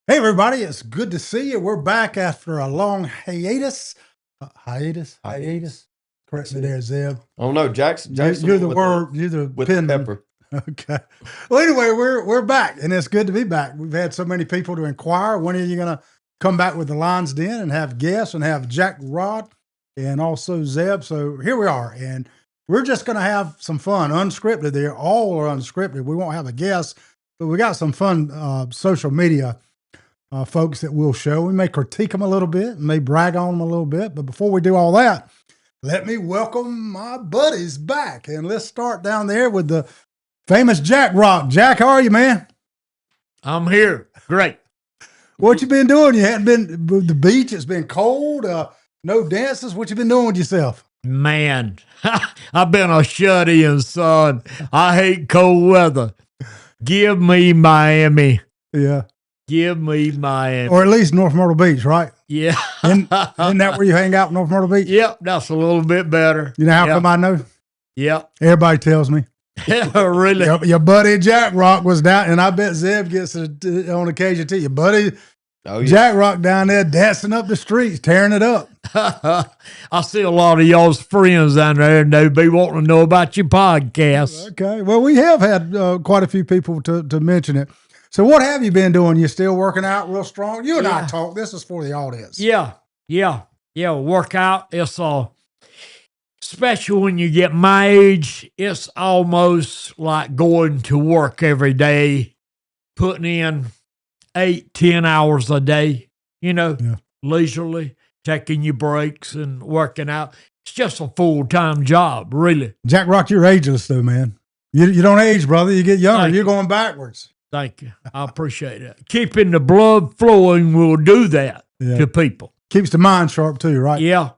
Hey, everybody, it's good to see you. We're back after a long hiatus. Hiatus. Correct me there, Zeb. Oh no, Jackson. You're the word. You're the with pen. the pepper. Okay. Well, anyway, we're back, and it's good to be back. We've had so many people to inquire. When are you going to come back with the Lions Den and have guests and have Roc Rod and also Zeb? So here we are, and we're just going to have some fun, unscripted. They're all are unscripted. We won't have a guest, but we got some fun social media folks that we'll show. We may critique them a little bit, may brag on them a little bit. But before we do all that, let me welcome my buddies back. And let's start down there with the famous Roc. Jack, how are you, man? I'm here. Great. What you been doing? You hadn't been to the beach. It's been cold. No dances. What you been doing with yourself? Man, I've been a shut-in, son. I hate cold weather. Give me Miami. Yeah. Give me Miami. Or at least North Myrtle Beach, right? Yeah. Isn't that where you hang out, North Myrtle Beach? Yep, that's a little bit better. You know how come I know? Yep. Everybody tells me. Really? Your buddy Roc was down, and I bet Zeb gets it on occasion too. Your buddy Roc down there dancing up the streets, tearing it up. I see a lot of y'all's friends down there, and they be wanting to know about your podcast. Okay. Well, we have had quite a few people to mention it. So what have you been doing? You still working out real strong? You and I talk. This is for the audience. Yeah. Workout. It's especially when you get my age, it's almost like going to work every day, putting in 8-10 hours a day, leisurely, taking your breaks and working out. It's just a full-time job, really. Roc, you're ageless though, man. You don't age, brother. You get younger. You're going backwards. Thank you. I appreciate it. Keeping the blood flowing will do that to people. Keeps the mind sharp too, right? Yeah.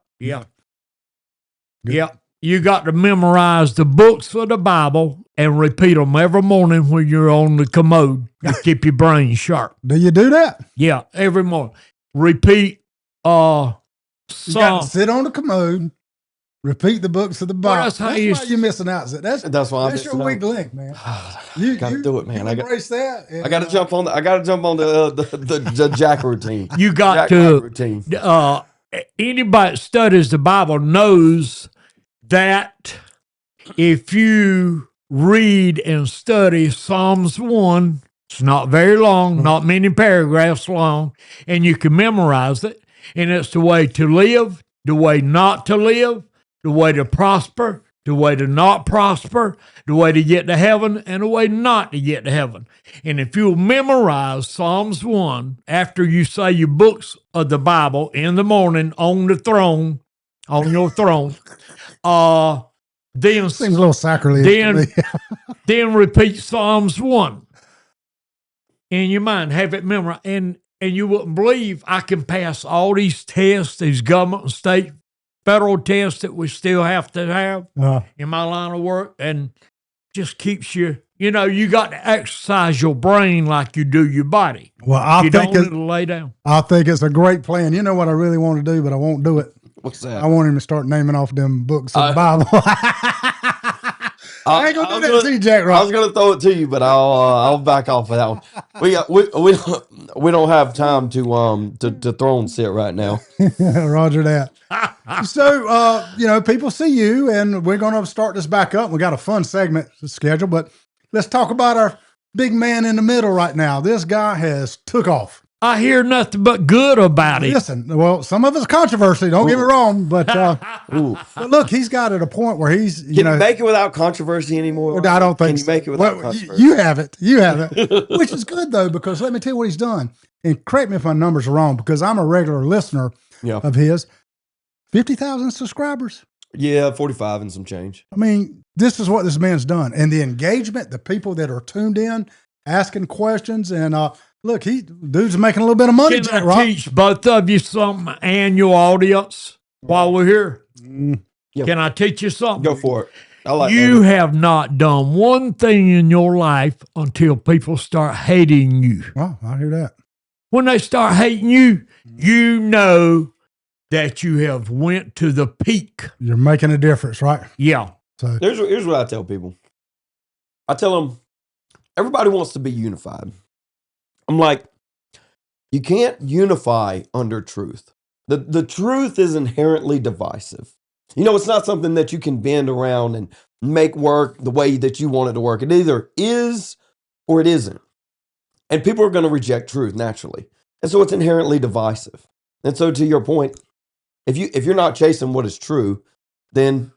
You got to memorize the books of the Bible and repeat them every morning when you're on the commode to keep your brain sharp. Do you do that? Yeah, every morning. Repeat You got to sit on the commode, repeat the books of the Bible. That's why you're missing out. That's your weak link, man. You got to do it, man. I embrace that. I got to jump on. I got to jump on the Jack routine. You got to routine. Anybody that studies the Bible knows that if you read and study Psalms 1, it's not very long, not many paragraphs long, and you can memorize it, and it's the way to live, the way not to live, the way to prosper, the way to not prosper, the way to get to heaven, and the way not to get to heaven. And if you'll memorize Psalms 1 after you say your books of the Bible in the morning on your throne, then seems a little sacrilege. Then repeat Psalms 1 in your mind. Have it memorized. And you wouldn't believe I can pass all these tests, these government and state, federal tests that we still have to have in my line of work, and just keeps you, you got to exercise your brain like you do your body. Well, I think lay down. I think it's a great plan. You know what I really want to do, but I won't do it. What's that? I want him to start naming off them books of the Bible. I ain't gonna do that to you, Roc. I was gonna throw it to you, but I'll back off of that one. We don't have time to throw and sit right now. Roger that. So people see you, and we're gonna start this back up. We got a fun segment scheduled, but let's talk about our big man in the middle right now. This guy has took off. I hear nothing but good about it. Listen, well, some of it's controversy. Don't get me wrong, but look, he's got at a point where he's Can you make it without controversy anymore? I don't think. Can you make it without controversy? You have it, which is good though, because let me tell you what he's done. And correct me if my numbers are wrong, because I'm a regular listener of his. 50,000 subscribers. Yeah, 45 and some change. I mean, this is what this man's done, and the engagement, the people that are tuned in, asking questions, and look, dude's making a little bit of money. Can I teach both of you something and your audience while we're here? Can I teach you something? Go for it. I like you have not done one thing in your life until people start hating you. Oh, I hear that. When they start hating you, you know that you have went to the peak. You're making a difference, right? Yeah. So here's what I tell people. I tell them, everybody wants to be unified. I'm like, You can't unify under truth. The truth is inherently divisive. You know, it's not something that you can bend around and make work the way that you want it to work. It either is or it isn't. And people are going to reject truth naturally. And so it's inherently divisive. And so to your point, if you're not chasing what is true, then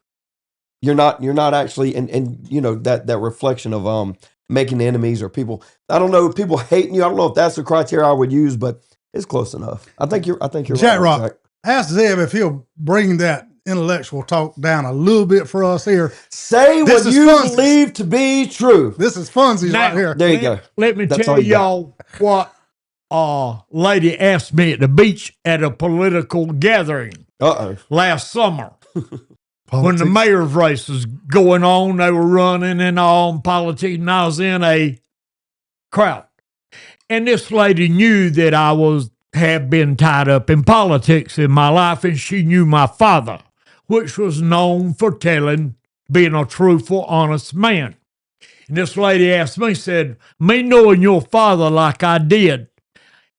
you're not actually and you know that reflection of making enemies or people. I don't know, people hating you. I don't know if that's the criteria I would use, but it's close enough. I think you're Jack right, Roc, Jack. ask Zeb if he'll bring that intellectual talk down a little bit for us here. Say This what is you Funsies. believe to be true. This is funsies Now, right here. There you go. Let me That's tell all you got. y'all what a lady asked me at the beach at a political gathering last summer. When the mayor's race was going on, they were running and all politics, and I was in a crowd. And this lady knew that I had been tied up in politics in my life, and she knew my father, which was known for being a truthful, honest man. And this lady asked me, said, me knowing your father like I did,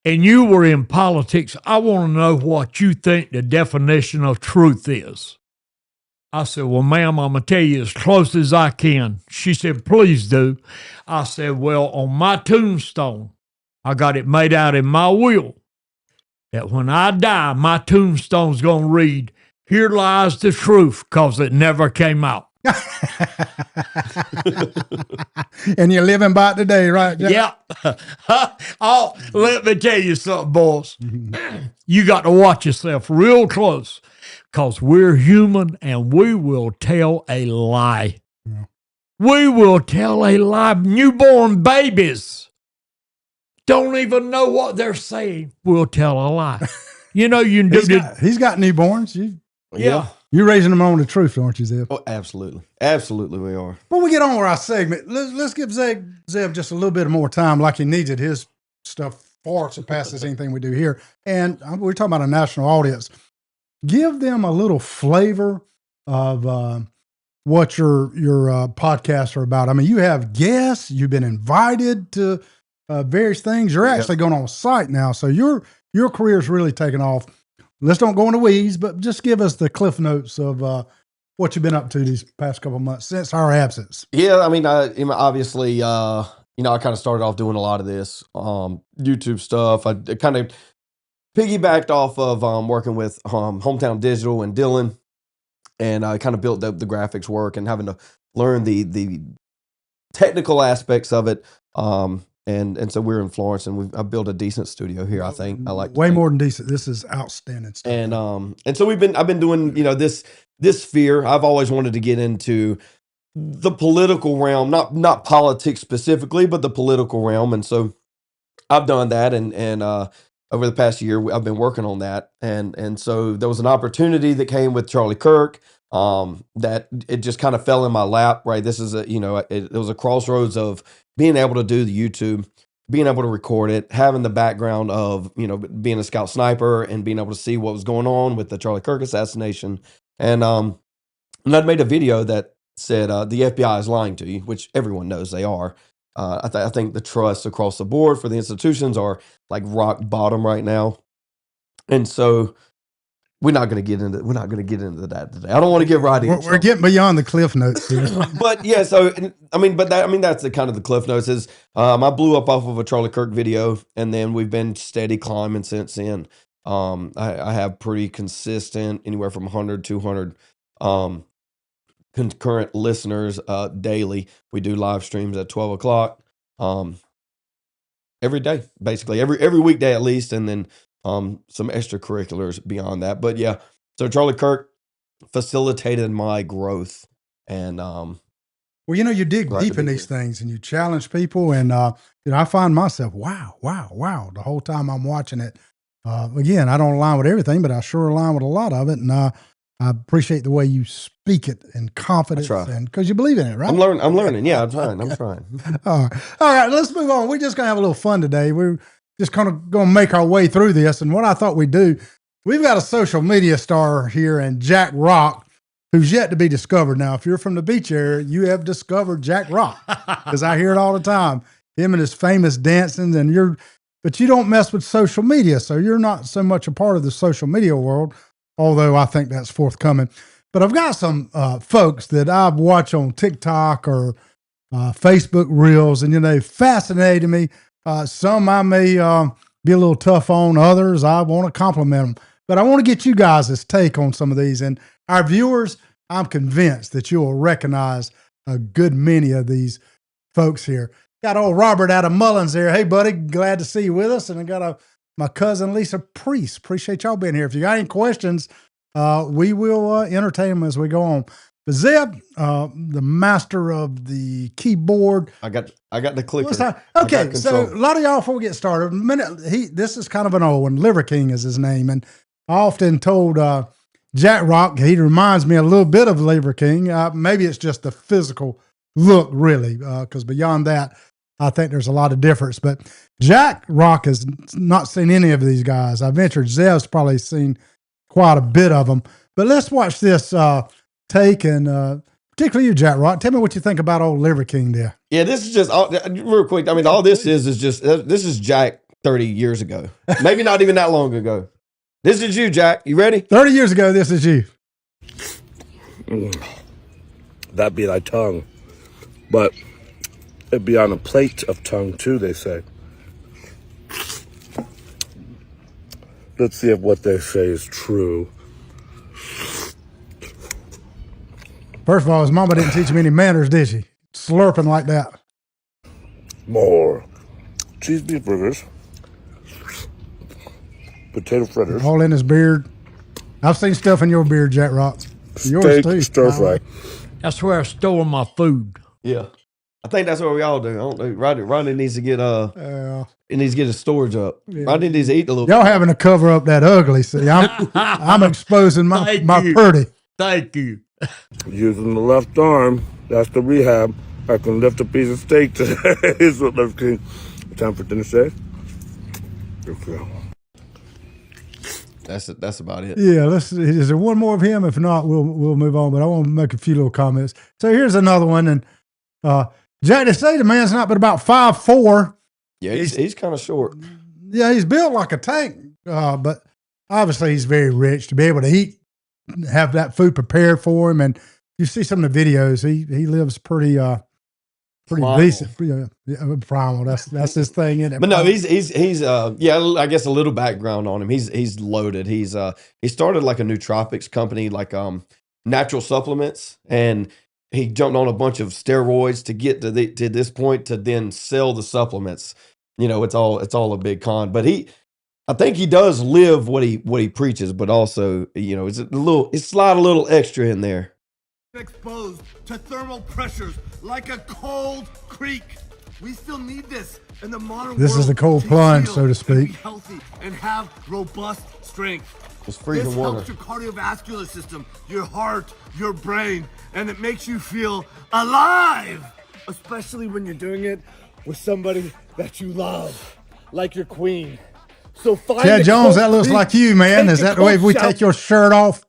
and you were in politics, I want to know what you think the definition of truth is. I said, well, ma'am, I'm going to tell you as close as I can. She said, please do. I said, well, on my tombstone, I got it made out in my will that when I die, my tombstone's going to read, here lies the truth, because it never came out. And you're living by it today, right, Jack? Yeah. Oh, let me tell you something, boys. You got to watch yourself real close, because we're human and we will tell a lie. Yeah. We will tell a lie. Newborn babies don't even know what they're saying. We'll tell a lie. You know, you do. He's got newborns. Yeah. You're raising them on the truth, aren't you, Zeb? Oh, absolutely. Absolutely we are. Before we get on with our segment, let's give Zeb just a little bit more time, like he needs it. His stuff far surpasses anything we do here. And we're talking about a national audience. Give them a little flavor of what your podcasts are about. I mean, you have guests. You've been invited to various things. You're actually going on site now. So your career's really taken off. Let's don't go into weeds, but just give us the cliff notes of what you've been up to these past couple of months since our absence. Yeah, I mean, obviously, you know, I kind of started off doing a lot of this YouTube stuff. I kind of piggybacked off of working with Hometown Digital and Dylan, and I kind of built the graphics work and having to learn the technical aspects of it. And so we're in Florence, and I built a decent studio here. I think I like way more than decent. This is outstanding stuff. And so I've been doing, you know, this sphere. I've always wanted to get into the political realm, not politics specifically, but the political realm. And so I've done that, and over the past year I've been working on that. And so there was an opportunity that came with Charlie Kirk. That it just kind of fell in my lap, right? This is it was a crossroads of being able to do the YouTube, being able to record it, having the background of, you know, being a scout sniper and being able to see what was going on with the Charlie Kirk assassination. And I'd made a video that said, the FBI is lying to you, which everyone knows they are. I think the trust across the board for the institutions are like rock bottom right now. And so we're not going to get into that today. I don't want to get right into it. We're getting beyond the cliff notes here. But yeah, so that's the kind of the cliff notes is I blew up off of a Charlie Kirk video, and then we've been steady climbing since then. I have pretty consistent, anywhere from 100 to 200 concurrent listeners daily. We do live streams at 12 o'clock every day, basically every weekday at least, and then some extracurriculars beyond that. But yeah, so Charlie Kirk facilitated my growth. And well, you know, you dig deep in these things and you challenge people, and you know, I find myself wow the whole time I'm watching it. Again, I don't align with everything, but I sure align with a lot of it, and I appreciate the way you speak it in confidence, and because you believe in it, right? I'm learning. Yeah, I'm trying. All right, let's move on. We're just gonna have a little fun today. We're just kind of going to make our way through this. And what I thought we'd do, we've got a social media star here, and Jack Roc, who's yet to be discovered. Now, if you're from the beach area, you have discovered Jack Roc, because I hear it all the time. Him and his famous dancing, and you're but you don't mess with social media. So you're not so much a part of the social media world, although I think that's forthcoming. But I've got some folks that I've watched on TikTok or Facebook Reels, and, they fascinated me. Some I may be a little tough on, others I want to compliment them. But I want to get you guys' take on some of these. And our viewers, I'm convinced that you will recognize a good many of these folks here. Got old Robert out of Mullins there. Hey, buddy, glad to see you with us. And I got my cousin Lisa Priest. Appreciate y'all being here. If you got any questions, we will entertain them as we go on. But Zeb, the master of the keyboard. I got the clicker. Okay, so a lot of y'all, before we get started, this is kind of an old one. Liver King is his name. And I often told Jack Rock, he reminds me a little bit of Liver King. Maybe it's just the physical look, really, because beyond that, I think there's a lot of difference. But Jack Rock has not seen any of these guys. I ventured Zeb's probably seen quite a bit of them. But let's watch this take, and particularly you, Jack Rock. Tell me what you think about old Liver King there. Yeah, this is just real quick. I mean, all this is just this is Jack 30 years ago. Maybe not even that long ago. This is you, Jack. You ready? 30 years ago, this is you. That be thy tongue. But it'd be on a plate of tongue too, they say. Let's see if what they say is true. First of all, his mama didn't teach him any manners, did she? Slurping like that. More cheese beef burgers, potato fritters, All in his beard. I've seen stuff in your beard, Jack Rock. Yours steak, too. stir fry. That's where I store my food. Yeah. I think that's what we all do. I don't know. Rodney needs to get he needs to get his storage up. Yeah. Rodney needs to eat a little. Y'all having to cover up that ugly. See, I'm exposing my pretty. Thank you. Using the left arm, that's the rehab. I can lift a piece of steak today. Is what Liver King. Time for dinner, say. That's about it. Yeah, is there one more of him? If not, we'll move on. But I want to make a few little comments. So here's another one, and Jack, they say the man's not but about 5'4". Yeah, he's kind of short. Yeah, he's built like a tank, but obviously he's very rich to be able to eat, have that food prepared for him. And you see some of the videos, he lives pretty primal. Decent. Primal. That's his thing, isn't it? But no, he's I guess a little background on him. He's loaded. He started like a nootropics company, like natural supplements, and he jumped on a bunch of steroids to get to this point to then sell the supplements. It's all a big con. But I think he does live what he preaches, but also, it's slide a little extra in there. Exposed to thermal pressures like a cold creek. We still need this in the modern world. This is the cold plunge, so to speak. Be healthy and have robust strength. It's freezing this water. Helps your cardiovascular system, your heart, your brain, and it makes you feel alive, especially when you're doing it with somebody that you love, like your queen. So Chad Jones, that looks like you, man. Is that the way we take your shirt off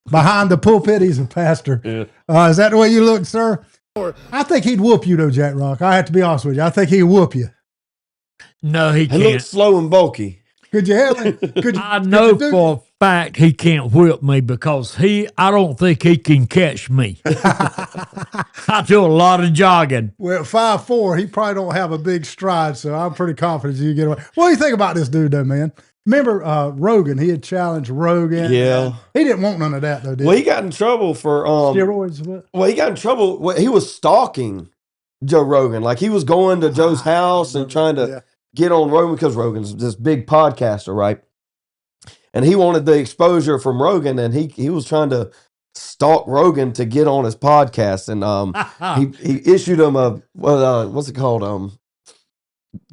behind the pulpit? He's a pastor. Yeah. Is that the way you look, sir? I think he'd whoop you, though, Jack Rock. I have to be honest with you. I think he'd whoop you. No, he can't. He looks slow and bulky. Could you have it? I know for a fact he can't whip me because I don't think he can catch me. I do a lot of jogging. Well, 5'4", he probably don't have a big stride, so I'm pretty confident you get away. What do you think about this dude, though, man? Remember Rogan? He had challenged Rogan. Yeah. He didn't want none of that, though, did he? Well, he got in trouble for steroids. What? Well, he got in trouble. Well, he was stalking Joe Rogan. Like, he was going to Joe's house and trying to get on Rogan because Rogan's this big podcaster, right? And he wanted the exposure from Rogan, and he was trying to stalk Rogan to get on his podcast. And he issued him what's it called?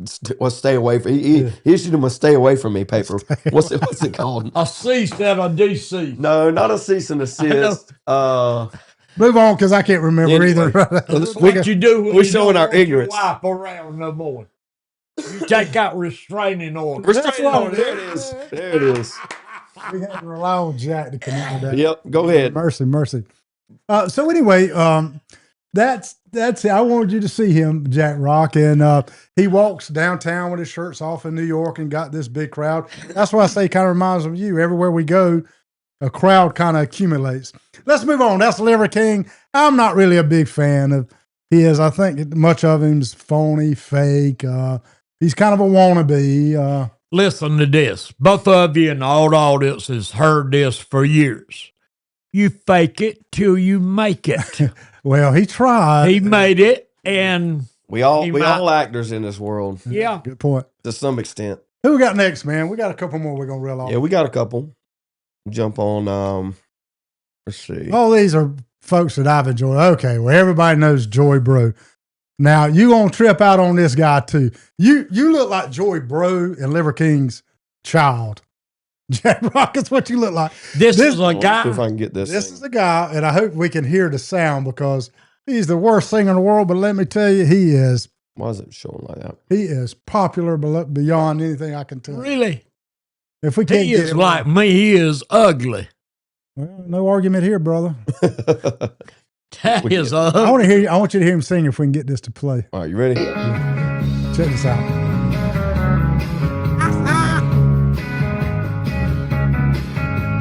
Stay away from. He issued him a stay away from me paper. What's it called? A cease and a DC. No, not a cease and desist. Move on, because I can't remember either. What you do when we're showing our ignorance. Your wife around no more. You take out restraining order. Restraining order. There it is. There it is. We had to rely on Jack to connect with that. Yep. Go ahead. Mercy. So anyway, That's it. I wanted you to see him, Jack Rock, and he walks downtown with his shirts off in New York and got this big crowd. That's why I say it kind of reminds me of you. Everywhere we go, a crowd kind of accumulates. Let's move on. That's Liver King. I'm not really a big fan of his. I think much of him's phony, fake. He's kind of a wannabe. Listen to this. Both of you and all the audience has heard this for years. You fake it till you make it. Well, he tried. He made it, and We all actors in this world yeah. Good point. to some extent. Who we got next, man? We got a couple more we're going to reel off. Yeah, we got a couple. Jump on. Let's see. All these are folks that I've enjoyed. Okay, well, everybody knows Joy Bro. Now, you going to trip out on this guy, too. You look like Joy Bro and Liver King's child. Jack Rock is what you look like. This is a Let's see guy. if I can get this. This is a guy, and I hope we can hear the sound because he's the worst singer in the world, but let me tell you, he is. Why is it showing like that? He is popular beyond anything I can tell. Really? If we can't He get is him, like me. He is ugly. well, no argument here, brother. That is I ugly. want to hear you. I want you to hear him sing if we can get this to play. All right, you ready? Check this out.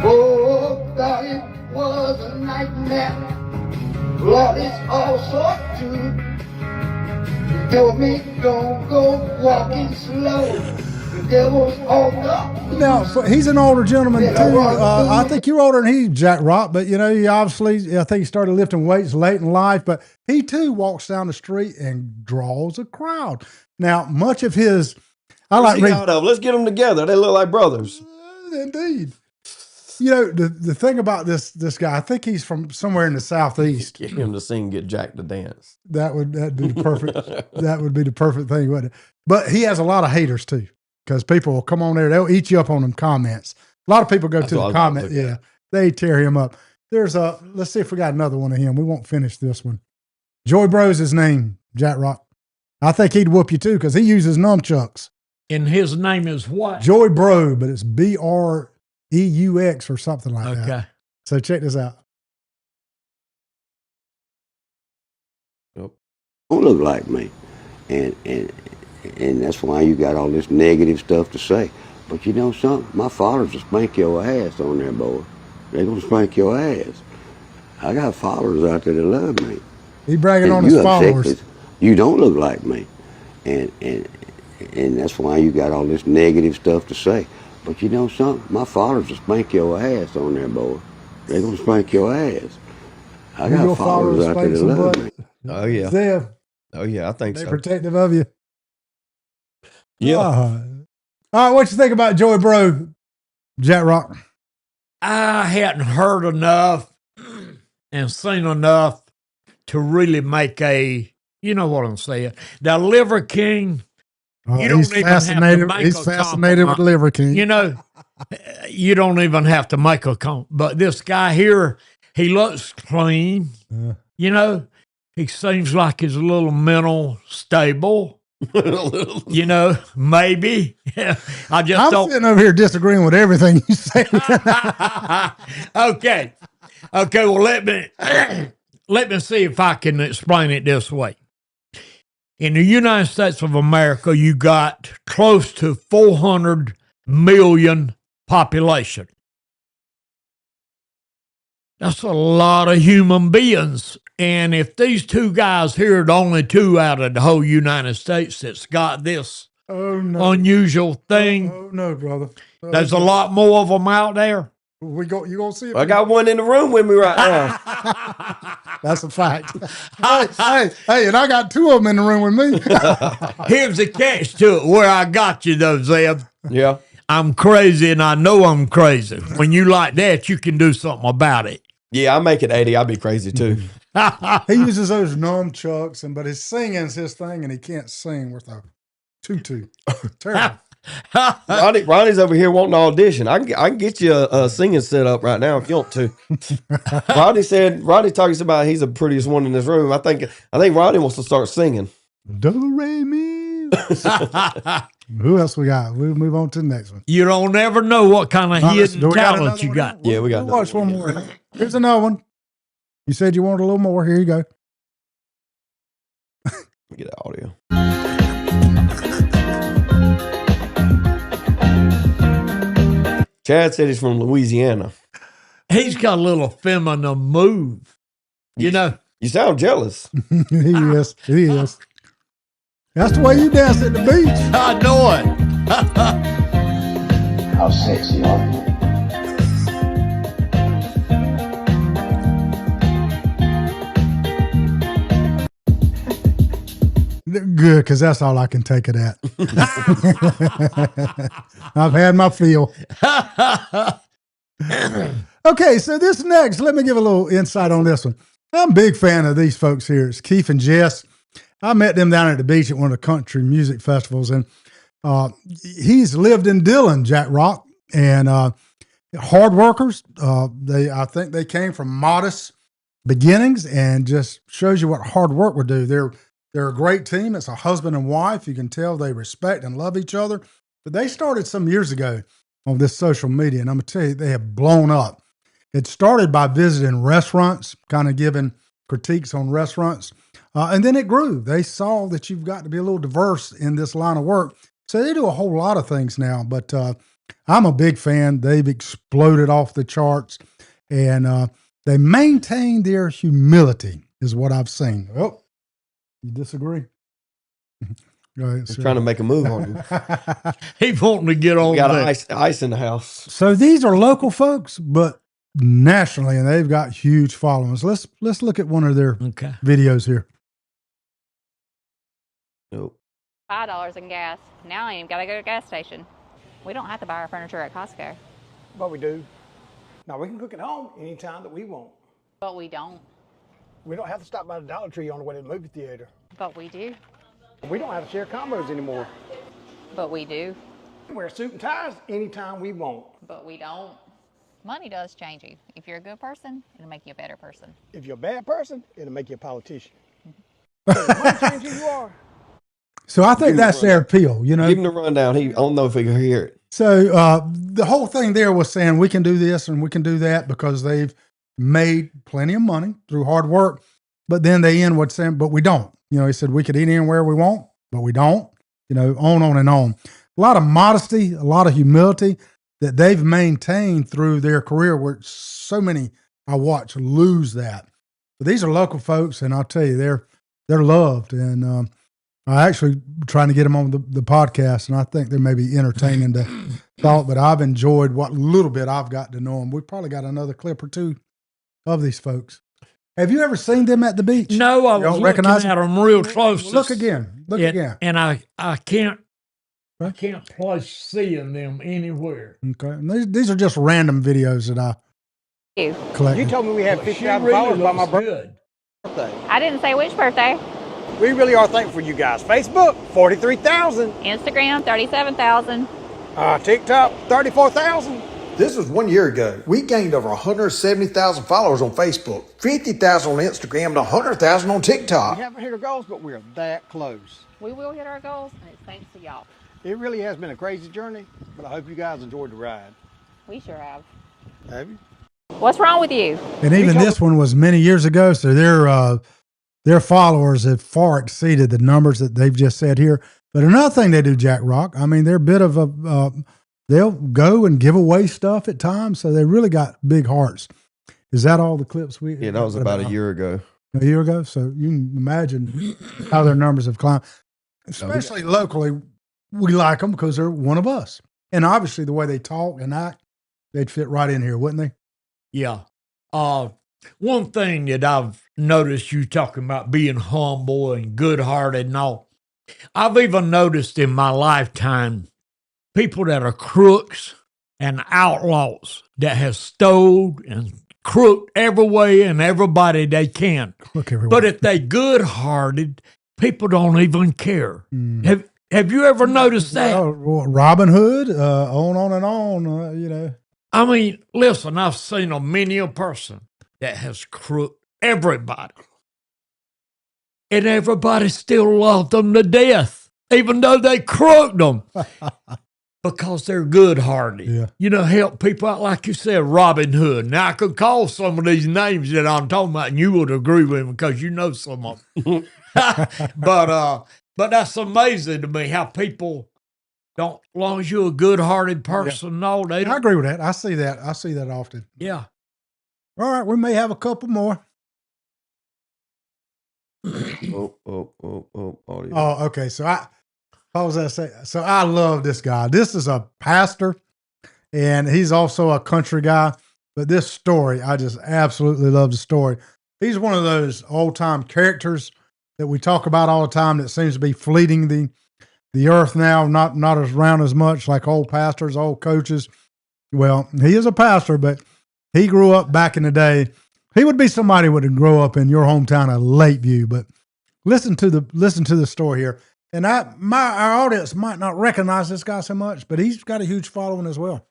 Oh, God, it was a nightmare. Lord, it's also true. You told me don't go walking slow. The devil's on the Now, he's an older gentleman, too. I think you're older than he, Jack Rock, but, you know, he obviously, I think he started lifting weights late in life, but he, too, walks down the street and draws a crowd. Now, much of his, Let's get them together. They look like brothers. Indeed. You know, the thing about this guy, I think he's from somewhere in the Southeast. Get him to sing, get Jack to dance. That'd be the perfect, that would be the perfect thing, wouldn't it? But he has a lot of haters, too, because people will come on there. They'll eat you up on them comments. A lot of people go to the comment. Yeah, they tear him up. Let's see if we got another one of him. We won't finish this one. Joy Bro's his name, Jack Rock. I think he'd whoop you, too, because he uses nunchucks. And his name is what? Joy Bro, but it's BREUX or something like that. Okay. So check this out. Nope. Don't look like me, and that's why you got all this negative stuff to say. But you know something? My fathers will spank your ass on there, boy. They're gonna spank your ass. I got followers out there that love me. He bragging And on his you upset followers. 'cause you don't look like me, and that's why you got all this negative stuff to say. But you know something? My fathers will spank your ass on there, boy. They're gonna spank your ass. I got Your followers out there spank that some love butt. me. Oh, yeah. Zev, Oh, yeah, I think they so. protective of you. Yeah. All right, what you think about Joy Bro, Jack Rock? I hadn't heard enough and seen enough to really make you know what I'm saying. Now, Liver King, you don't He's even have to fascinated. make He's a fascinated with compliment. Liver King. You know, you don't even have to make a comment. But this guy here, he looks clean. Yeah. You know, he seems like he's a little mental stable. You know, maybe. I just I'm don't. sitting over here disagreeing with everything you say. Okay. Well, let me see if I can explain it this way. In the United States of America, you got close to 400 million population. That's a lot of human beings. And if these two guys here are the only two out of the whole United States that's got this Oh no! unusual thing, Oh no, brother! there's a lot more of them out there. You gonna see it? I got one in the room with me right now. That's a fact. hey, and I got two of them in the room with me. Here's the catch to it where I got you, though, Zeb. Yeah. I'm crazy, and I know I'm crazy. When you like that, you can do something about it. Yeah, I make it 80. I'll be crazy too. He uses those nunchucks, but his singing's his thing, and he can't sing with a tutu. Terrible. Ronnie's over here wanting to audition. I can get you a singing set up right now if you want to. Ronnie talks about he's the prettiest one in this room. I think Ronnie wants to start singing. Do re mi. Who else we got? We'll move on to the next one. You don't ever know what kind of hidden talent you got. Yeah, we got We'll watch one more. Here's another one. You said you wanted a little more. Here you go. Let me get the audio. Chad said he's from Louisiana. He's got a little feminine move. You know. You sound jealous. He is. He is. That's the way you dance at the beach. I know it. How sexy are you? Good, because that's all I can take it at. I've had my fill. Okay, so this next, let me give a little insight on this one. I'm a big fan of these folks here. It's Keith and Jess. I met them down at the beach at one of the country music festivals, and he's lived in Dillon, Jack Rock, and hard workers. I think they came from modest beginnings, and just shows you what hard work would do. They're a great team. It's a husband and wife. You can tell they respect and love each other. But they started some years ago on this social media, and I'm going to tell you, they have blown up. It started by visiting restaurants, kind of giving critiques on restaurants, and then it grew. They saw that you've got to be a little diverse in this line of work. So they do a whole lot of things now, but I'm a big fan. They've exploded off the charts, and they maintain their humility is what I've seen. Oh, you disagree? Go ahead, He's trying to make a move on you. He wanting to get on We got there. ice in the house. So these are local folks, but nationally, and they've got huge followings. Let's look at one of their Okay. videos here. Nope. $5 in gas. Now I ain't even got to go to a gas station. We don't have to buy our furniture at Costco. But we do. Now, we can cook at home anytime that we want. But we don't. We don't have to stop by the Dollar Tree on the way to the movie theater. But we do. We don't have to share combos anymore. But we do. We wear suit and ties anytime we want. But we don't. Money does change you. If you're a good person, it'll make you a better person. If you're a bad person, it'll make you a politician. So the money change who you are. So I think that's their appeal, you know. Give him the rundown. I don't know if he can hear it. So the whole thing there was saying we can do this and we can do that because they've made plenty of money through hard work. But then they end with saying, but we don't. You know, he said we could eat anywhere we want, but we don't. You know, on and on. A lot of modesty, a lot of humility that they've maintained through their career, where so many I watch lose that. But these are local folks, and I'll tell you, they're loved. And I actually trying to get them on the podcast, and I think they may be entertaining to thought, but I've enjoyed what little bit I've got to know them. We've probably got another clip or two of these folks. Have you ever seen them at the beach? No, I You was don't looking recognize at them real close. Well, look again. Look again. And I can't place seeing them anywhere. Okay. And these are just random videos that I You. collect. You told me we had She 50,000 really followers by my looks birthday. good. I didn't say which birthday. We really are thankful for you guys. Facebook, 43,000. Instagram, 37,000. TikTok, 34,000. This was 1 year ago. We gained over 170,000 followers on Facebook, 50,000 on Instagram, and 100,000 on We TikTok. haven't hit our goals, but we're that close. We will hit our goals, and it's thanks to y'all. It really has been a crazy journey, but I hope you guys enjoyed the ride. We sure have. Have you? What's wrong with you? And even this one was many years ago, so their followers have far exceeded the numbers that they've just said here. But another thing they do, Jack Rock, I mean, they're a bit of a they'll go and give away stuff at times, so they really got big hearts. Is that all the clips we? Yeah, that was about a year ago. A year ago, so you can imagine how their numbers have climbed. Especially locally, we like them because they're one of us, and obviously the way they talk and act, they'd fit right in here, wouldn't they? Yeah. One thing that I've noticed you talking about being humble and good-hearted and all, I've even noticed in my lifetime people that are crooks and outlaws that have stole and crooked every way and everybody they can. Look everywhere. But if they good-hearted, people don't even care. Have you ever noticed that? Well, Robin Hood, on and on, you know. I mean, listen, I've seen many a person that has crooked everybody. And everybody still loved them to death, even though they crooked them. because they're good-hearted. Yeah. You know, help people out, like you said, Robin Hood. Now, I could call some of these names that I'm talking about, and you would agree with them because you know some of them. But that's amazing to me how people don't, as long as you're a good-hearted person, no, they I don't. agree with that. I see that. I see that often. Yeah. All right, we may have a couple more. Audio. Oh, okay. So what was I say? So I love this guy. This is a pastor, and he's also a country guy. But this story, I just absolutely love the story. He's one of those old-time characters that we talk about all the time that seems to be fleeting the earth now, not as around as much like old pastors, old coaches. Well, he is a pastor, but he grew up back in the day. He would be somebody who would grow up in your hometown of Lakeview. But listen to the story here. And our audience might not recognize this guy so much, but he's got a huge following as well.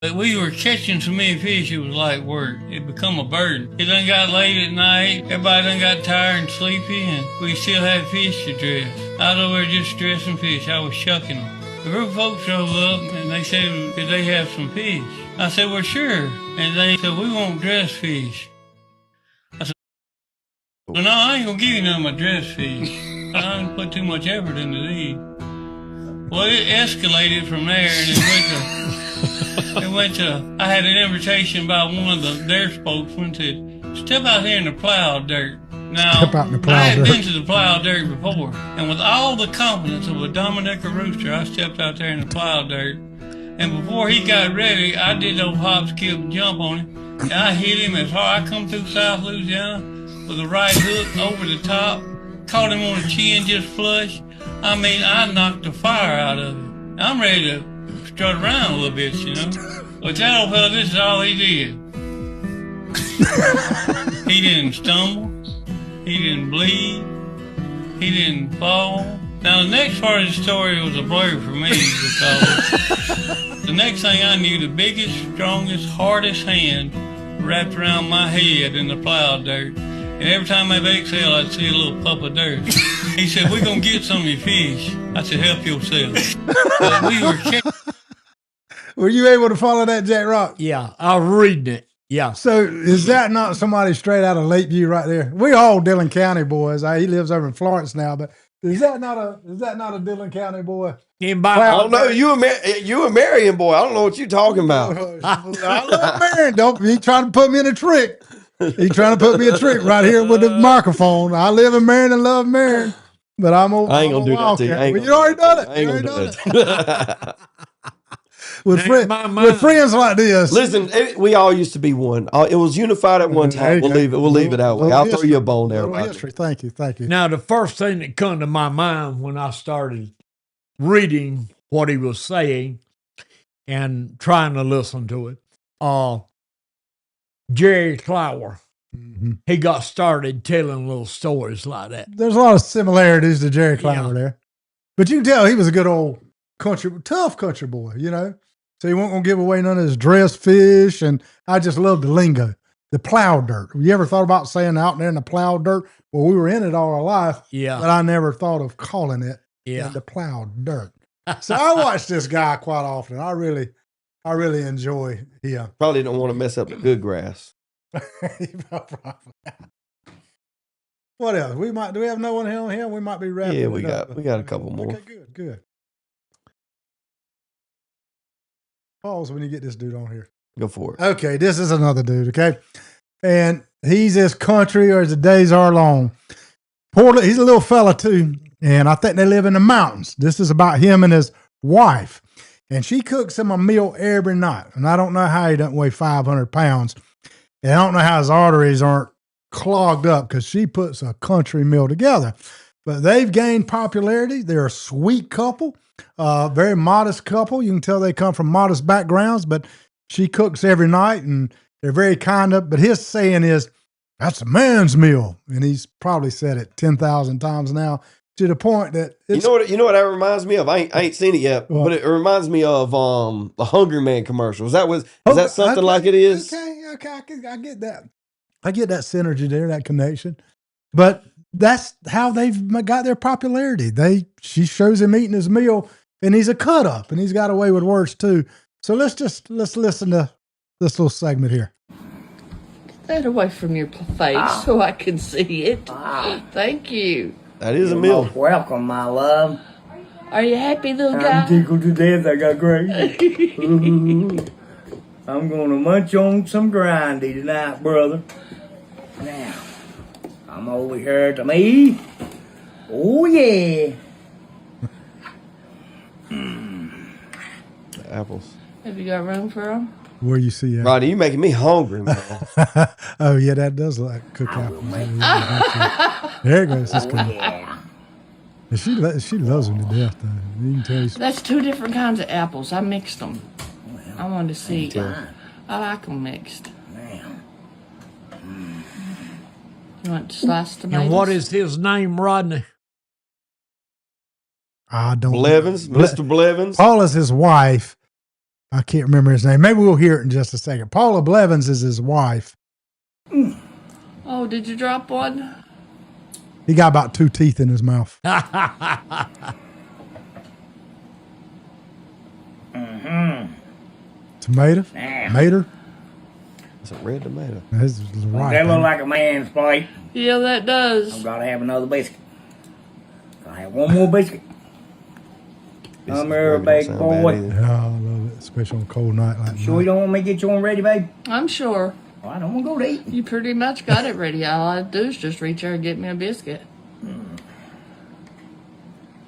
We were catching so many fish, it was like work. It become a burden. It done got late at night. Everybody done got tired and sleepy, and we still had fish to dress. I was over there just dressing fish. I was shucking them. A group of folks drove up, and they said, could they have some fish? I said, well, sure. And they said, we won't dress fish. I said, well, no, I ain't gonna give you none of my dress fish. I didn't put too much effort into these. Well, it escalated from there, and I had an invitation by one of their spokesmen to step out here in the plowed dirt. Now, I had been to the plowed dirt before, and with all the confidence of a Dominica rooster, I stepped out there in the plowed dirt. And before he got ready, I did those hop, skip, jump on him, and I hit him as hard. I come through South Louisiana with a right hook over the top, caught him on the chin just flush. I mean, I knocked the fire out of him. I'm ready to strut around a little bit, you know. But that old fella, this is all he did. He didn't stumble. He didn't bleed. He didn't fall. Now, the next part of the story was a blur for me because the next thing I knew, the biggest, strongest, hardest hand wrapped around my head in the plowed dirt. And every time I exhale, I'd see a little puff of dirt. He said, we're going to get some of your fish. I said, help yourself. Were you able to follow that, Jack Rock? Yeah, I was reading it. Yeah. So is that not somebody straight out of Lakeview right there? We all Dillon County boys. He lives over in Florence now, but is that not a Dillon County boy? I don't know. You a Marion boy. I don't know what you're talking about. I love Marion. He trying to put me in a trick. He trying to put me in a trick right here with the microphone. I live in Marion and love Marion, but I ain't gonna do that to you. You already done it. I ain't gonna do that. With friends like this. Listen, we all used to be one. It was unified at one time. We'll leave it that way. I'll throw you a bone there. Thank you. Now, the first thing that come to my mind when I started reading what he was saying and trying to listen to it, Jerry Clower. Mm-hmm. He got started telling little stories like that. There's a lot of similarities to Jerry Clower there. But you can tell he was a good old tough country boy, you know. So he wasn't going to give away none of his dressed fish. And I just love the lingo, the plow dirt. You ever thought about saying out there in the plow dirt? Well, we were in it all our life. Yeah. But I never thought of calling it the plow dirt. So I watch this guy quite often. I really enjoy him. Probably don't want to mess up the good grass. What else? Do we have no one here on here? We might be wrapping. Yeah, we got a couple more. Okay, good. Pause when you get this dude on here. Go for it. Okay, this is another dude, okay? And he's as country as the days are long. He's a little fella too, and I think they live in the mountains. This is about him and his wife. And she cooks him a meal every night. And I don't know how he doesn't weigh 500 pounds. And I don't know how his arteries aren't clogged up because she puts a country meal together. But they've gained popularity. They're a sweet couple, very modest couple. You can tell they come from modest backgrounds, but she cooks every night and they're very kind of, but his saying is, that's a man's meal. And he's probably said it 10,000 times now to the point that you know what that reminds me of? I ain't seen it yet, but it reminds me of the Hungry Man commercial. Is that something like it is? Okay, I get that. I get that synergy there, that connection. But that's how they've got their popularity. She shows him eating his meal and he's a cut up, and he's got away with words too. So let's listen to this little segment here. Get that away from your face so I can see it. Thank you. That is a meal. Most welcome, my love. Are you happy, little guy? I'm tickled to death. I got gravy. I'm gonna munch on some grindy tonight, brother. Now, come over here to me. Oh yeah. The apples. Have you got room for them? Where you see that? Rodney, you making me hungry, man. Oh yeah, that does look like cooked apples. There it goes. It's good. Yeah. She loves them to death, though. You can tell. That's two different kinds of apples. I mixed them. I wanted to see. I like them mixed. You want to slice tomatoes? And what is his name, Rodney? I don't. Blevins, Mr. Blevins. Paula's his wife. I can't remember his name. Maybe we'll hear it in just a second. Paula Blevins is his wife. Oh, did you drop one? He got about 2 teeth in his mouth. Tomato? Tomato? It's a red tomato. This is right. That look like a man's plate. Yeah, that does. I've got to have another biscuit. I have one more biscuit. Come here, big boy. Yeah, I love it, especially on a cold night like Sure you don't want me to get you on ready, babe? I'm sure. Well, I don't want to go to eat. You pretty much got it ready. All I do is just reach there and get me a biscuit.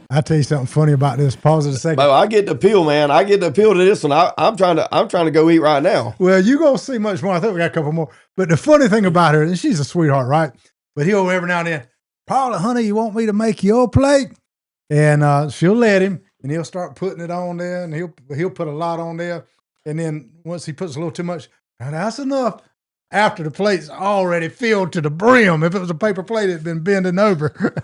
I'll tell you something funny about this. Pause it a second. Bo, I get the appeal, man. I get the appeal to this one. I'm trying to go eat right now. Well, you're going to see much more. I think we got a couple more. But the funny thing about her, and she's a sweetheart, right? But he'll every now and then, Paula, honey, you want me to make your plate? And she'll let him, and he'll start putting it on there, and he'll put a lot on there. And then once he puts a little too much, now that's enough. After the plate's already filled to the brim. If it was a paper plate, it'd been bending over.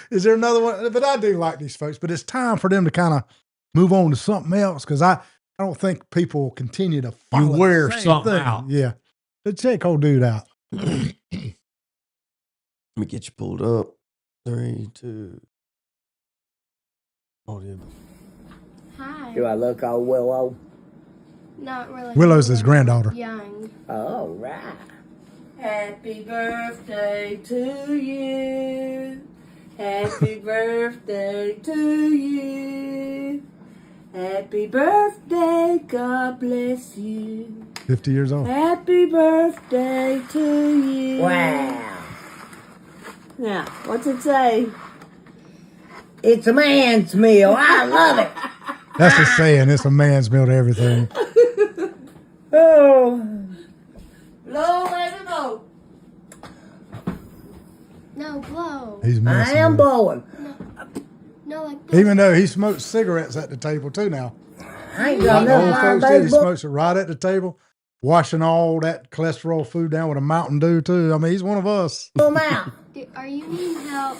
Is there another one? But I do like these folks. But it's time for them to kind of move on to something else, because I don't think people will continue to follow. You wear the same something thing. out. Yeah. But check old dude out. Let me get you pulled up. 3, 2. Oh, yeah. Hi. Do I look all Willow? Not really. Willow's his granddaughter. Young. All right. Happy birthday to you. Happy birthday to you. Happy birthday, God bless you. 50 years old. Happy birthday to you. Wow. Now, what's it say? It's a man's meal. I love it. That's the saying. It's a man's meal to everything. Oh. Blow, baby, blow. No, blow. He's I messing am with it. blowing. No, like this. Even though he smokes cigarettes at the table too now. I ain't Like got the old nothing folks did, he baby. smokes it right at the table, washing all that cholesterol food down with a Mountain Dew too. I mean, he's one of us. Pull 'em out. Are you needing help?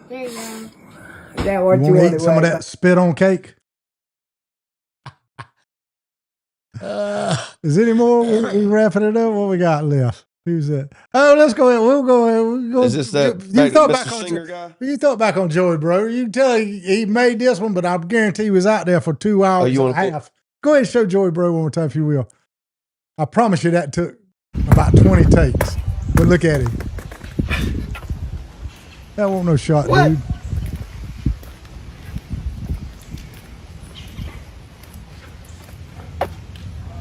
There you go. Is that what You you want want to eat some of that spit on cake? Is any more? We wrapping it up. What we got left? Who's that? Oh, let's go ahead. We'll go ahead. We'll go. Is this that You thought back Mr. on Singer guy? You thought back on Joey, bro. You can tell he made this one, but I guarantee he was out there for 2 hours you and a wanna half. Go ahead and show Joey, bro, one more time if you will. I promise you that took about 20 takes. But look at him. That won't no shot, What? dude.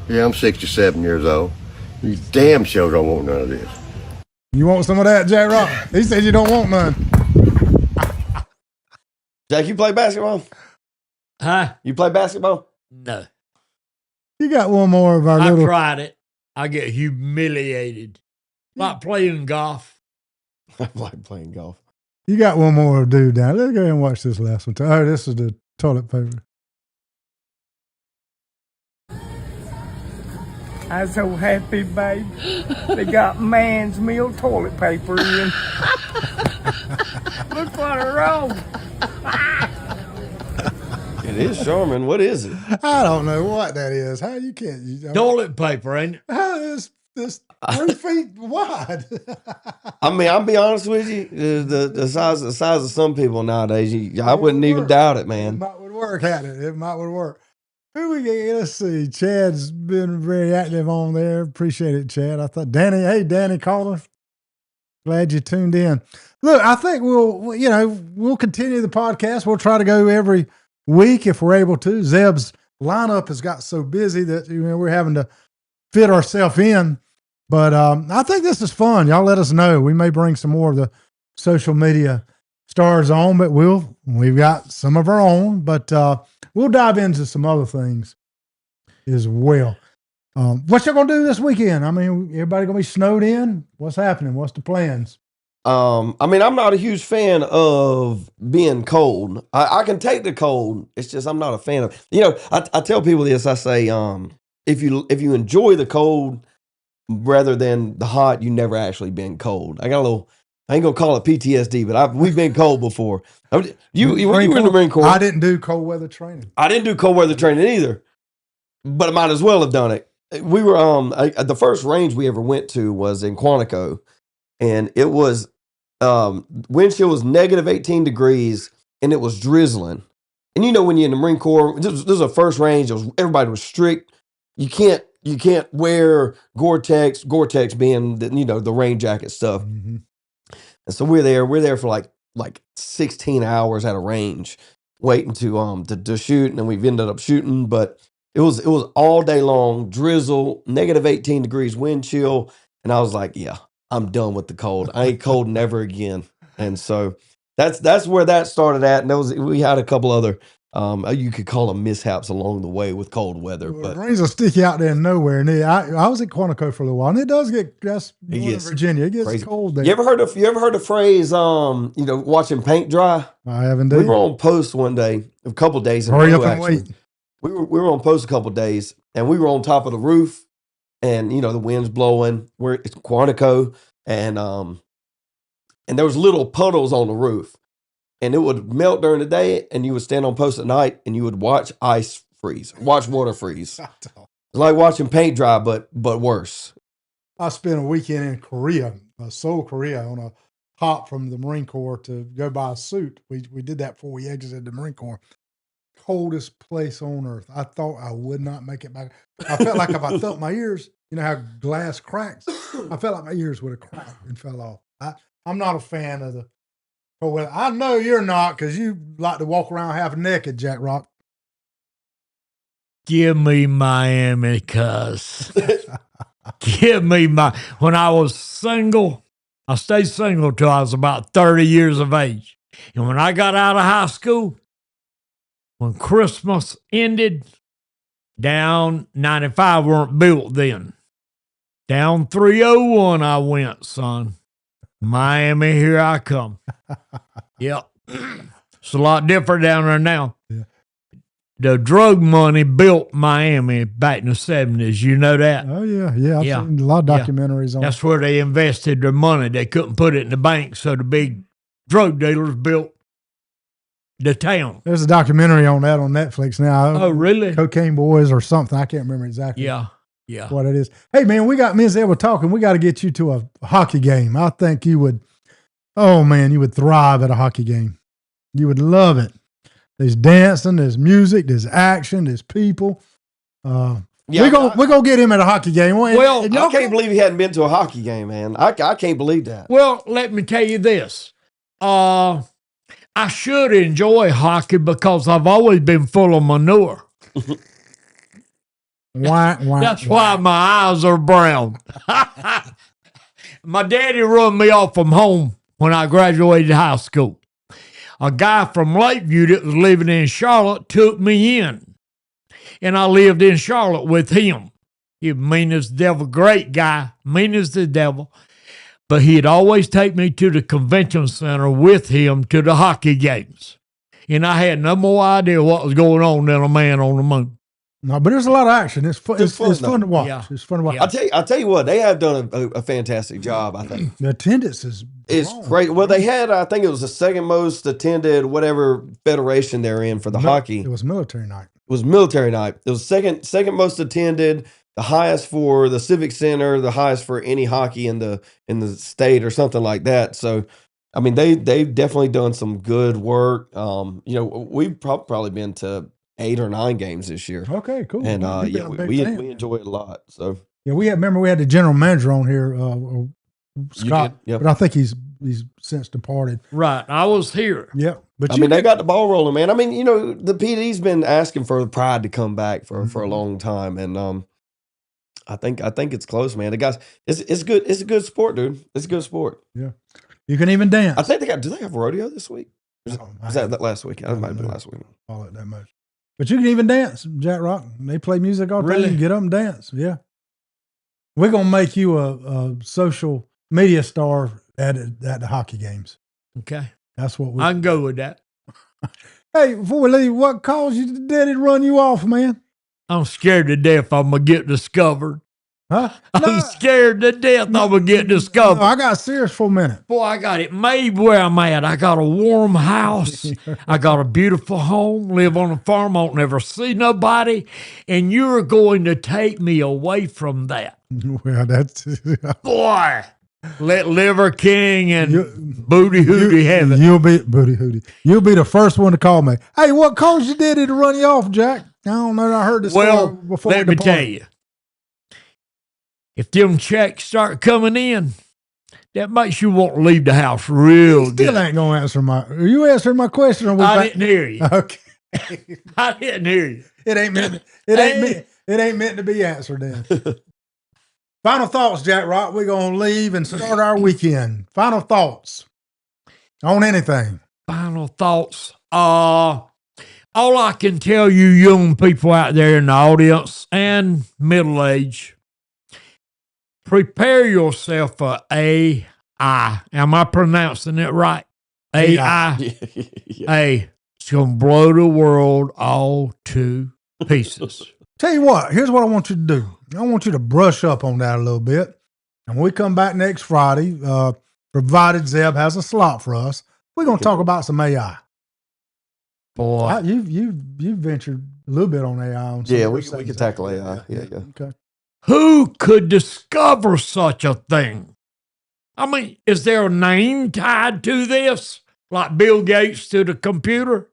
Yeah, I'm 67 years old. You damn sure don't want none of this. You want some of that, Jack Rock? He said you don't want none. Jack, you play basketball? Huh? You play basketball? No. You got one more of our I little. tried it. I get humiliated. Like playing golf. I like playing golf. You got one more dude down. Let's go ahead and watch this last one. Oh, this is the toilet paper. I'm so happy, babe. They got man's meal toilet paper in. Look what a roll. It is Charmin. What is it? I don't know what that is. How you can't. Toilet paper, ain't it? How is This 3 feet wide. I mean, I'll be honest with you. The size of some people nowadays, I wouldn't even doubt it, man. It might would work, hadn't it? It might would work. Who we get? Let's see. Chad's been very active on there. Appreciate it, Chad. I thought Danny caller. Glad you tuned in. Look, I think we'll continue the podcast. We'll try to go every week if we're able to. Zeb's lineup has got so busy that we're having to fit ourselves in. But I think this is fun. Y'all let us know. We may bring some more of the social media stars on, but we've got some of our own. But we'll dive into some other things as well. What you gonna do this weekend? I mean, everybody gonna be snowed in? What's happening? What's the plans? I mean, I'm not a huge fan of being cold. I can take the cold. It's just I'm not a fan of. I tell people this. I say, if you enjoy the cold rather than the hot, you never actually been cold. I ain't gonna call it PTSD, but we've been cold before. You were in the Marine Corps. I didn't do cold weather training. I didn't do cold weather training either, but I might as well have done it. We were the first range we ever went to was in Quantico, and it was wind chill was negative 18 degrees, and it was drizzling. And when you're in the Marine Corps, this was a first range. Everybody was strict. You can't wear Gore-Tex being the rain jacket stuff. Mm-hmm. And so we're there for like 16 hours at a range waiting to shoot, and then we've ended up shooting, but it was all day long, drizzle, negative 18 degrees wind chill, and I was like, yeah, I'm done with the cold. I ain't cold never again. And so that's where that started at. And we had a couple other you could call them mishaps along the way with cold weather. Well, but it rains will stick you out there in nowhere. And I was at Quantico for a little while, and it does get Virginia. It gets crazy. Cold there. You ever heard the phrase watching paint dry? I have indeed. We were on post one day, a couple days. Hurry up and wait. We were on post a couple days, and we were on top of the roof, and the wind's blowing. It's Quantico, and there was little puddles on the roof, and it would melt during the day, and you would stand on post at night, and you would watch water freeze. It's like watching paint dry, but worse. I spent a weekend in Korea, Seoul, Korea, on a hop from the Marine Corps to go buy a suit. We did that before we exited the Marine Corps. Coldest place on earth. I thought I would not make it back. I felt like if I felt my ears, how glass cracks, I felt like my ears would have cracked and fell off. I'm not a fan of the cold weather. I know you're not, because you like to walk around half naked, Jack Rock. Give me Miami, cuz. Give me when I was single, I stayed single till I was about 30 years of age. And when I got out of high school, when Christmas ended, down 95 weren't built then. Down 301 I went, son. Miami, here I come. Yep. It's a lot different down there now. Yeah. The drug money built Miami back in the 70s. You know that? Oh, yeah. Yeah. I've seen a lot of documentaries on That's where they invested their money. They couldn't put it in the bank, so the big drug dealers built the town. There's a documentary on that on Netflix now. Oh, really? Cocaine Boys or something. I can't remember exactly. Yeah. What it is. Hey, man, me and Zed were talking. We got to get you to a hockey game. I think you would, you would thrive at a hockey game. You would love it. There's dancing, there's music, there's action, there's people. We're gonna get him at a hockey game. Well, I can't believe he hadn't been to a hockey game, man. I can't believe that. Well, let me tell you this. I should enjoy hockey because I've always been full of manure. That's why my eyes are brown. My daddy run me off from home when I graduated high school. A guy from Lakeview that was living in Charlotte took me in, and I lived in Charlotte with him. He was mean as the devil, great guy, mean as the devil. But he'd always take me to the convention center with him to the hockey games. And I had no more idea what was going on than a man on the moon. No, but there's a lot of action. It's fun to watch. Yeah. It's fun to watch. I'll tell you what, they have done a fantastic job, I think. The attendance is great. Well, they had, I think it was the second most attended whatever federation they're in for the hockey. It was military night. It was military night. It was second most attended. the highest for the Civic Center, the highest for any hockey in the state or something like that. So, I mean, they've definitely done some good work. You know, we've probably been to 8 or 9 games this year. Okay, cool. And Well, you've been yeah, a big we fan. enjoy it a lot. So Yeah, remember we had the general manager on here, Scott, Yep. but I think he's since departed. Right. I was here. Yep. But I mean, they got the ball rolling, man. I mean, you know, the PD's been asking for the Pride to come back for a long time, and I think it's close, man. The guys, it's good. It's a good sport, dude. It's a good sport. Yeah, you can even dance. I think do they have rodeo this week? Was that last week? It might have been last week. Follow it that much. But you can even dance, Jack Rock. They play music all the time. Really? You can get up and dance. Yeah. We're gonna make you a social media star at the hockey games. Okay. That's what I can go with that. Hey, before we leave, what caused you to daddy run you off, man? I'm scared to death I'm going to get discovered. Huh? I'm scared to death I'm going to get discovered. No, I got serious for a minute. Boy, I got it made where I'm at. I got a warm house. I got a beautiful home, live on a farm. I won't never see nobody. And you're going to take me away from that. Well, that's Boy, let Liver King and Booty Hootie have it. You'll be Booty Hootie. You'll be the first one to call me. Hey, what caused your daddy to run you off, Jack? I don't know. I heard this Well, story before. let me tell you. If them checks start coming in, that makes you want to leave the house real good. Still ain't gonna answer are you answering my question? Or I didn't hear you. Okay. I didn't hear you. It ain't meant to be answered then. Final thoughts, Jack Rock. We're gonna leave and start our weekend. Final thoughts on anything. Final thoughts. All I can tell you young people out there in the audience and middle age, prepare yourself for AI. Am I pronouncing it right? AI. Hey, it's going to blow the world all to pieces. Tell you what, here's what I want you to do. I want you to brush up on that a little bit. And when we come back next Friday, provided Zeb has a slot for us, we're going to talk about some AI. Boy. You've ventured a little bit on AI. We can tackle AI. Yeah. Okay. Who could discover such a thing? I mean, is there a name tied to this? Like Bill Gates to the computer?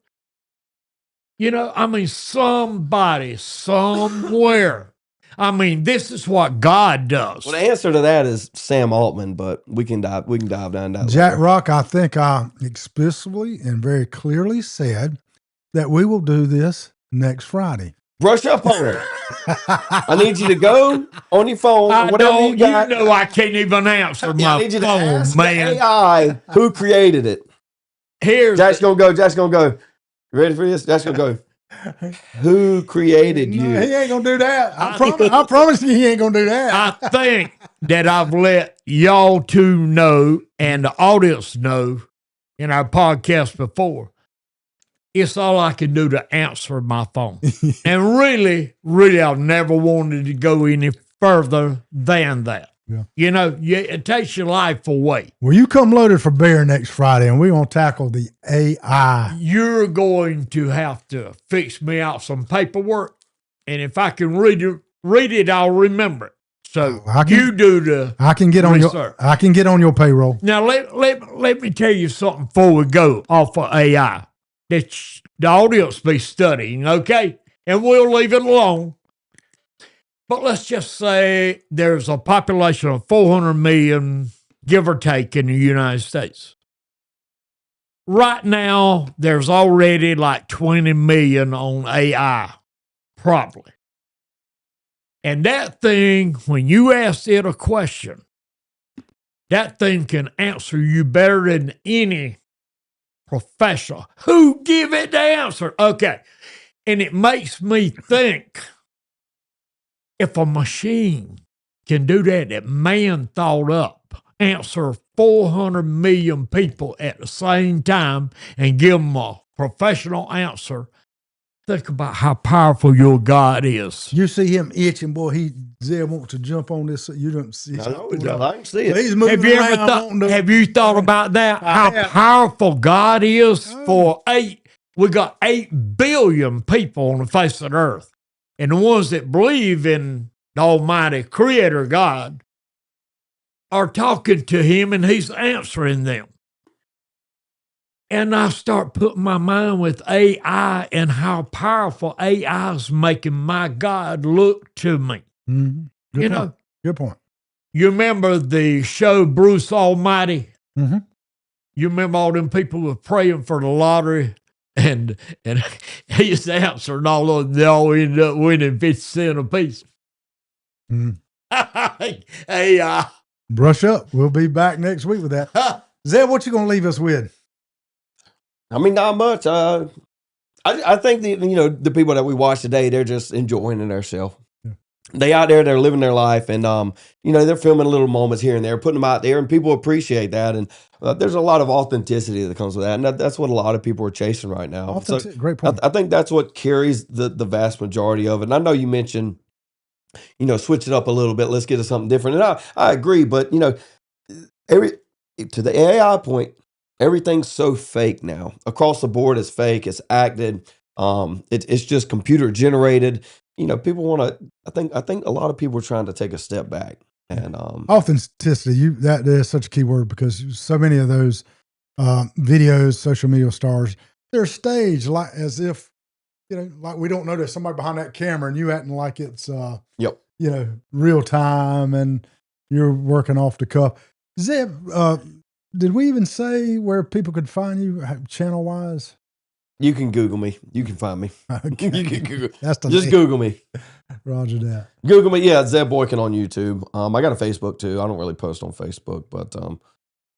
You know, I mean, somebody, somewhere. I mean, this is what God does. Well, the answer to that is Sam Altman, but we can dive down that. Jack later. Rock, I think I explicitly and very clearly said that we will do this next Friday. Brush up on it. I need you to go on your phone. Whatever you got. You know I can't even answer my I need you to phone, ask man. the AI who created it. Jack's gonna go. You ready for this? Jack's gonna go. Who created you? He ain't gonna do that. I promise you, he ain't gonna do that. I think that I've let y'all two know and the audience know in our podcast before. It's all I can do to answer my phone. And really, I've never wanted to go any further than that. Yeah. You know, it takes your life away. Well, you come loaded for bear next Friday, and we're going to tackle the AI. You're going to have to fix me out some paperwork. And if I can read it, I'll remember it. So you do the I can get research. I can get on your payroll. Now, let me tell you something before we go off of AI. That the audience be studying, okay? And we'll leave it alone. But let's just say there's a population of 400 million, give or take, in the United States. Right now, there's already like 20 million on AI, probably. And that thing, when you ask it a question, that thing can answer you better than any professional. Who give it the answer? Okay. And it makes me think, if a machine can do that man thought up, answer 400 million people at the same time and give them a professional answer, think about how powerful your God is. You see him itching, boy. Zeb wants to jump on this. You don't see. I can see it. He's moving around. Have you thought about that? How powerful God is we got 8 billion people on the face of the earth. And the ones that believe in the Almighty Creator God, are talking to him and he's answering them. And I start putting my mind with AI and how powerful AI is making my God look to me. Mm-hmm. Good point. Good point. You remember the show Bruce Almighty? Mm-hmm. You remember all them people were praying for the lottery and his answer and all of them, they all ended up winning 50 cents a piece. AI. Brush up. We'll be back next week with that. Zeb, what you going to leave us with? I mean, not much. I think the people that we watch today, they're just enjoying themselves. Yeah. They out there, they're living their life, and they're filming little moments here and there, putting them out there, and people appreciate that. And there's a lot of authenticity that comes with that, and that's what a lot of people are chasing right now. So great point. I think that's what carries the vast majority of it. And I know you mentioned, switch it up a little bit. Let's get to something different. And I agree, but to the AI point, everything's so fake now. Across the board, it's fake. It's acted. It's just computer generated. People want to. I think a lot of people are trying to take a step back. And authenticity. That is such a key word, because so many of those videos, social media stars, they're staged like as if like we don't know there's somebody behind that camera, and you acting like it's real time, and you're working off the cuff. Zeb, did we even say where people could find you channel wise? You can Google me. You can find me. Okay. You can Google. That's the Just name. Google me. Roger that. Google me. Yeah, Zeb Boykin on YouTube. I got a Facebook too. I don't really post on Facebook, but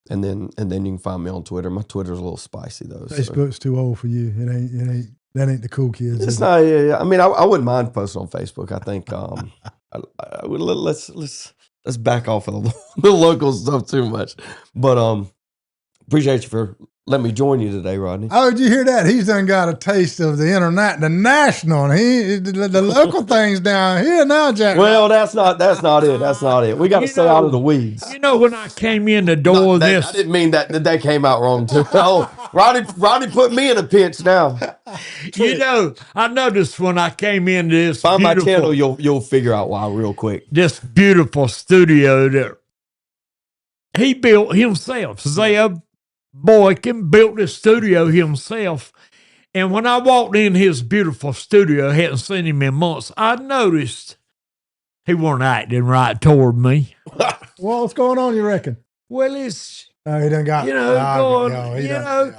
and then you can find me on Twitter. My Twitter's a little spicy though. Facebook's too old for you. That ain't the cool kids. It's not. Yeah. I mean, I wouldn't mind posting on Facebook. I think I would, let's back off of the local stuff too much. But appreciate you for letting me join you today, Rodney. Oh, did you hear that? He's done got a taste of the internet, the national. The local things down here now, Jack. Well, that's not it. That's not it. We got to stay out of the weeds. When I came in the door, I didn't mean that came out wrong too. Oh, Rodney put me in a pinch now. I noticed when I came into this. Find my channel, you'll figure out why real quick. This beautiful studio that he built himself. Zeb Boykin built this studio himself. And when I walked in his beautiful studio, I hadn't seen him in months, I noticed he wasn't acting right toward me. Well, what's going on, you reckon? Well, it's, he done got,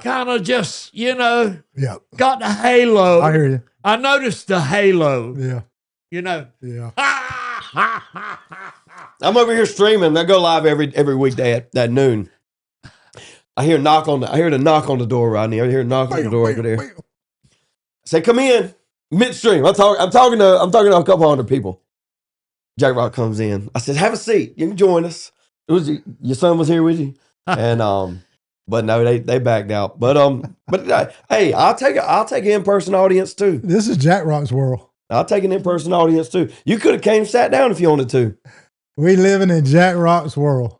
kind of just, got the halo. I hear you. I noticed the halo. Yeah. Yeah. I'm over here streaming. I go live every weekday at noon. I hear the knock on the door, Rodney. I hear a knock on the door over there. I say, come in. Midstream. I'm talking to a couple hundred people. Jack Rock comes in. I said, have a seat. You can join us. Your son was here with you? And but no, they backed out. But hey, I'll take an in-person audience too. This is Jack Rock's world. I'll take an in-person audience too. You could have came and sat down if you wanted to. We living in Jack Rock's world.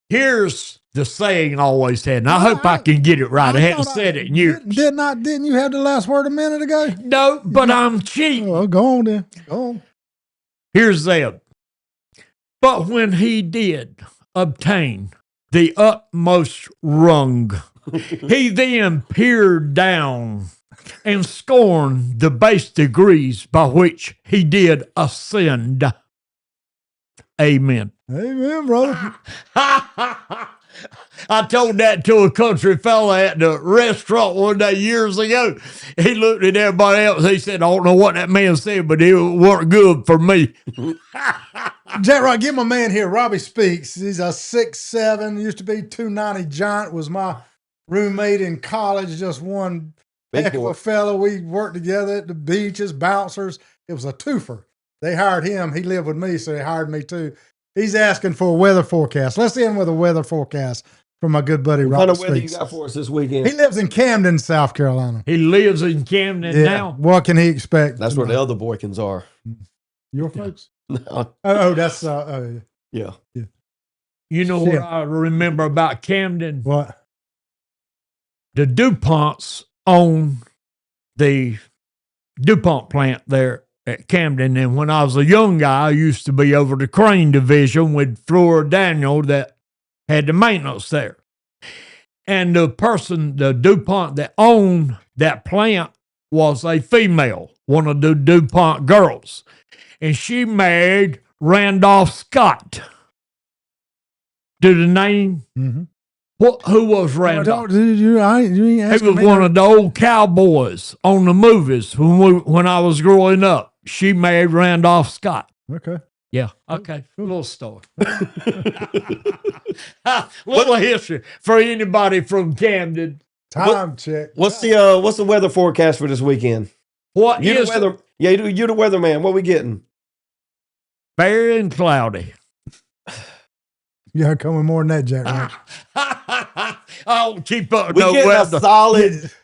Here's the saying I always had, and I hope I can get it right. I hadn't said it in years. Didn't you have the last word a minute ago? No, but I'm cheap. Oh, go on then. Go on. Here's Zeb. But when he did obtain the utmost rung, he then peered down and scorned the base degrees by which he did ascend. Amen. Amen, brother. I told that to a country fella at the restaurant one day years ago. He looked at everybody else. He said, I don't know what that man said, but it weren't good for me. Jack Rock, get my man here. Robbie Speaks. He's a 6'7", used to be 290 giant, was my roommate in college, just one heck of a fella. We worked together at the beaches, bouncers. It was a twofer. They hired him. He lived with me, so they hired me too. He's asking for a weather forecast. Let's end with a weather forecast from my good buddy Robbie Speaks. What kind of weather you got for us this weekend? He lives in Camden, South Carolina. He lives in Camden now. What can he expect? That's where the other Boykins are. Your folks? No. That's yeah. You know what I remember about Camden? What? The DuPonts own the DuPont plant there at Camden. And when I was a young guy, I used to be over the crane division with Flora Daniel that had the maintenance there. And the person, the DuPont that owned that plant was a female, one of the DuPont girls. And she married Randolph Scott. Do the name? Mm-hmm. Who was Randolph? You ain't he was one of the old cowboys on the movies when I was growing up. She married Randolph Scott. Okay. Yeah. Okay. Little story. Little history for anybody from Camden. Time check. What's the weather forecast for this weekend? What you is the weather? Yeah, you're the weatherman. What we getting? Very and cloudy. Yeah, coming more than that, Jack. Right? I'll keep up. We get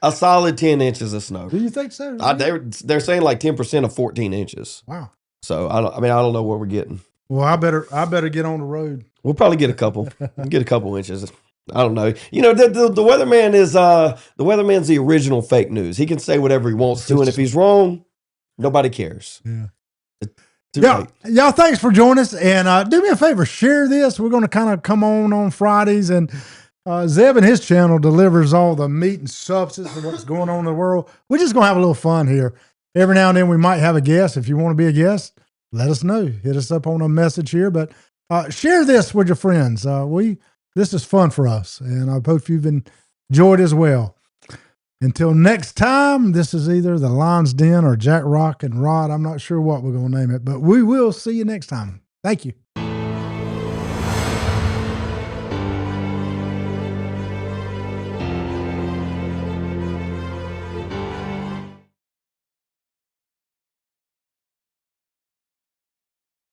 a solid 10 inches of snow. Do you think so? They're saying like 10% of 14 inches. Wow. So I don't know what we're getting. Well, I better get on the road. We'll probably get a couple. Get a couple inches. I don't know. You know, the weatherman is the weatherman's the original fake news. He can say whatever he wants to, and if he's wrong, nobody cares. Yeah. Y'all, thanks for joining us. And do me a favor, share this. We're going to kind of come on Fridays. And Zeb and his channel delivers all the meat and substance of what's going on in the world. We're just going to have a little fun here. Every now and then we might have a guest. If you want to be a guest, let us know. Hit us up on a message here. But share this with your friends. This is fun for us. And I hope you've enjoyed as well. Until next time, this is either the Lion's Den or Jack Roc and Rod. I'm not sure what we're going to name it, but we will see you next time. Thank you.